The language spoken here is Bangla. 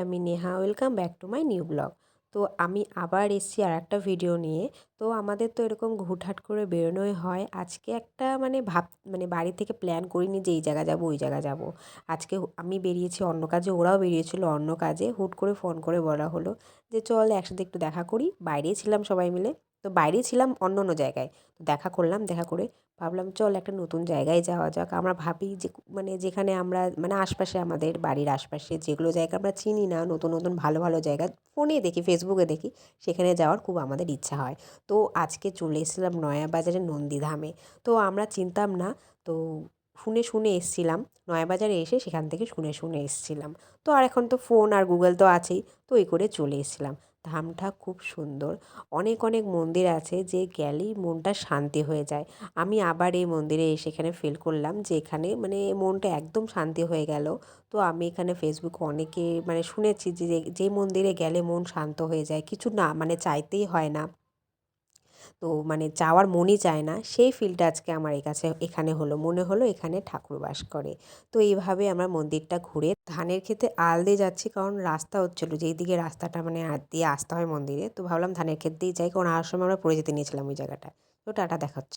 আমি Neha, welcome back to my new blog. তো আমি আবার এসেছি আরেকটা ভিডিও নিয়ে। তো আমাদের তো এরকম হুটহাট করে বেরোনোই হয়। আজকে একটা মানে বাড়ি থেকে প্ল্যান করিনি যে এই জায়গা যাব ওই জায়গা যাব। আজকে আমি বেরিয়েছি অন্য কাজে, ওরাও বেরিয়েছিল অন্য কাজে। হুট করে ফোন করে বলা হলো যে চল একসাথে একটু দেখা করি। বাইরেই ছিলাম সবাই মিলে। তো বাইরেই ছিলাম অন্য অন্য জায়গায়। তো দেখা করলাম, দেখা করে ভাবলাম চল একটা নতুন জায়গায় যাওয়া যাক। আমরা ভাবি যে মানে যেখানে আমরা মানে আশপাশে আমাদের বাড়ির আশপাশে যেগুলো জায়গা আমরা চিনি না, নতুন নতুন ভালো ভালো জায়গা ফোনে দেখি, ফেসবুকে দেখি, সেখানে যাওয়ার খুব আমাদের ইচ্ছা হয়। তো আজকে চলে এসেছিলাম নয়াবাজারের নন্দীধামে। তো আমরা চিনতাম না, তো শুনে শুনে এসেছিলাম। নয়াবাজারে এসে সেখান থেকে শুনে শুনে এসেছিলাম। তো আর এখন তো ফোন আর গুগল তো আছেই, তো এই করে চলে এসেছিলাম। ধামটা খুব সুন্দর। অনেক অনেক মন্দির আছে যে গেলেই মনটা শান্তি হয়ে যায়। আমি আবার এই মন্দিরে এসে এখানে ফিল করলাম যে এখানে মানে মনটা একদম শান্তি হয়ে গেল। তো আমি এখানে ফেসবুকে অনেকে মানে শুনেছি যে যে মন্দিরে গেলে মন শান্ত হয়ে যায়, কিছু না মানে চাইতেই হয় না, তো মানে যাওয়ার মনই চায় না, সেই ফিলটা আজকে আমার এখানে হলো, মনে হলো এখানে ঠাকুর বাস করে। তো এইভাবে আমরা মন্দিরটা ঘুরে ধানের ক্ষেতে আল দিয়ে যাচ্ছি, কারণ রাস্তা হচ্ছিলো যেই দিকে রাস্তাটা মানে দিয়ে আসতে হয় মন্দিরে, তো ভাবলাম ধানের ক্ষেত দিয়েই যাই, কারণ আসার সময় আমরা পড়ে যেতে নিয়েছিলাম ওই জায়গাটায়। তো টাটা, দেখা হচ্ছে।